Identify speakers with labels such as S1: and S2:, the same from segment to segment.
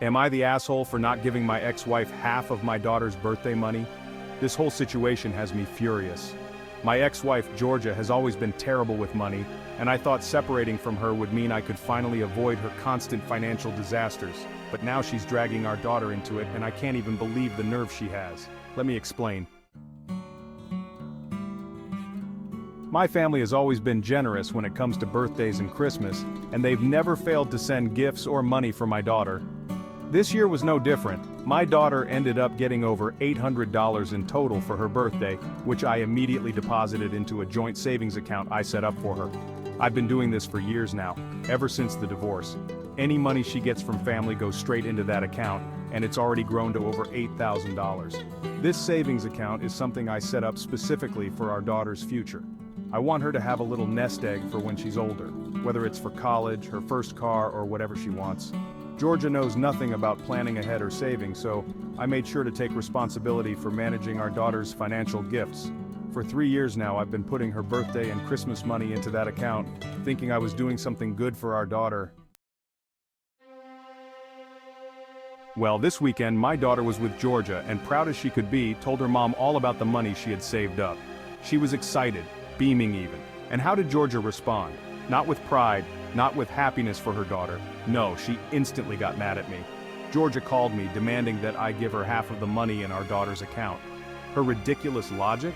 S1: Am I the asshole for not giving my ex-wife half of my daughter's birthday money? This whole situation has me furious. My ex-wife, Georgia, has always been terrible with money, and I thought separating from her would mean I could finally avoid her constant financial disasters. But now she's dragging our daughter into it, and I can't even believe the nerve she has. Let me explain. My family has always been generous when it comes to birthdays and Christmas, and they've never failed to send gifts or money for my daughter. This year was no different. My daughter ended up getting over $800 in total for her birthday, which I immediately deposited into a joint savings account I set up for her. I've been doing this for years now, ever since the divorce. Any money she gets from family goes straight into that account, and it's already grown to over $8,000. This savings account is something I set up specifically for our daughter's future. I want her to have a little nest egg for when she's older, whether it's for college, her first car, or whatever she wants. Georgia knows nothing about planning ahead or saving, so I made sure to take responsibility for managing our daughter's financial gifts. For 3 years now, I've been putting her birthday and Christmas money into that account, thinking I was doing something good for our daughter. Well, this weekend, my daughter was with Georgia, and proud as she could be, told her mom all about the money she had saved up. She was excited, beaming even. And how did Georgia respond? Not with pride, not with happiness for her daughter. No, she instantly got mad at me. Georgia called me, demanding that I give her half of the money in our daughter's account. Her ridiculous logic?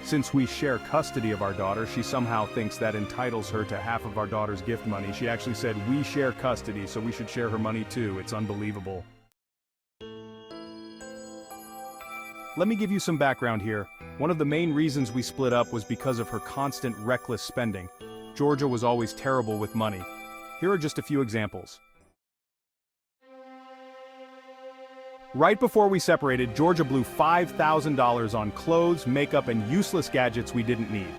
S1: Since we share custody of our daughter, she somehow thinks that entitles her to half of our daughter's gift money. She actually said, "We share custody, so we should share her money too." It's unbelievable. Let me give you some background here. One of the main reasons we split up was because of her constant reckless spending. Georgia was always terrible with money. Here are just a few examples. Right before we separated, Georgia blew $5,000 on clothes, makeup, and useless gadgets we didn't need.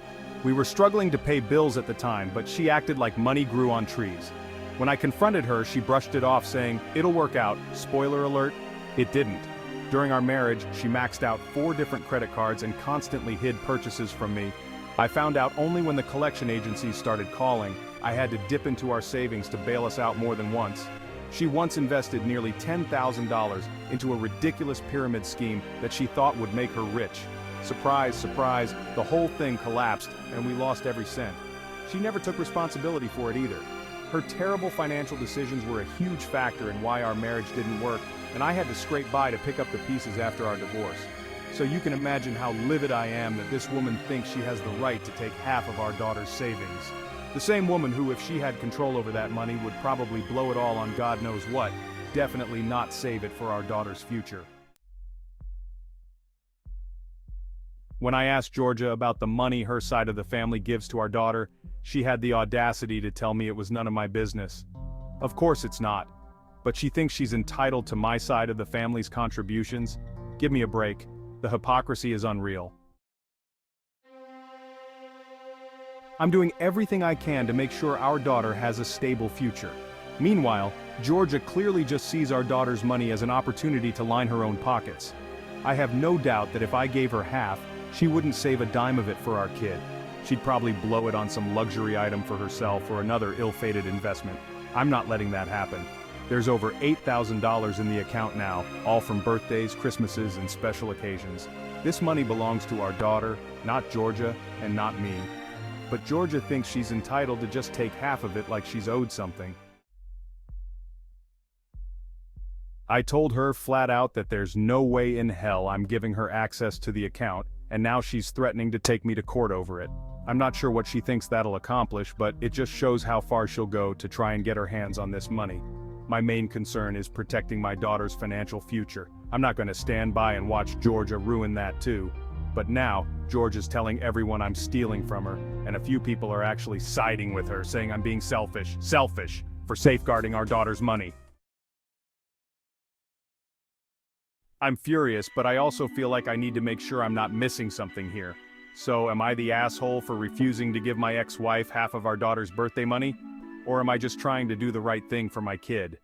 S1: We were struggling to pay bills at the time, but she acted like money grew on trees. When I confronted her, she brushed it off, saying, "It'll work out." Spoiler alert, it didn't. During our marriage, she maxed out 4 different credit cards and constantly hid purchases from me. I found out only when the collection agencies started calling. I had to dip into our savings to bail us out more than once. She once invested nearly $10,000 into a ridiculous pyramid scheme that she thought would make her rich. Surprise, surprise, the whole thing collapsed and we lost every cent. She never took responsibility for it either. Her terrible financial decisions were a huge factor in why our marriage didn't work, and I had to scrape by to pick up the pieces after our divorce. So you can imagine how livid I am that this woman thinks she has the right to take half of our daughter's savings. The same woman who, if she had control over that money, would probably blow it all on God knows what, definitely not save it for our daughter's future. When I asked Georgia about the money her side of the family gives to our daughter, she had the audacity to tell me it was none of my business. Of course it's not. But she thinks she's entitled to my side of the family's contributions? Give me a break. The hypocrisy is unreal. I'm doing everything I can to make sure our daughter has a stable future. Meanwhile, Georgia clearly just sees our daughter's money as an opportunity to line her own pockets. I have no doubt that if I gave her half, she wouldn't save a dime of it for our kid. She'd probably blow it on some luxury item for herself or another ill-fated investment. I'm not letting that happen. There's over $8,000 in the account now, all from birthdays, Christmases, and special occasions. This money belongs to our daughter, not Georgia, and not me. But Georgia thinks she's entitled to just take half of it like she's owed something. I told her flat out that there's no way in hell I'm giving her access to the account, and now she's threatening to take me to court over it. I'm not sure what she thinks that'll accomplish, but it just shows how far she'll go to try and get her hands on this money. My main concern is protecting my daughter's financial future. I'm not going to stand by and watch Georgia ruin that too. But now, Georgia's telling everyone I'm stealing from her, and a few people are actually siding with her, saying I'm being selfish, for safeguarding our daughter's money. I'm furious, but I also feel like I need to make sure I'm not missing something here. So, am I the asshole for refusing to give my ex-wife half of our daughter's birthday money? Or am I just trying to do the right thing for my kid?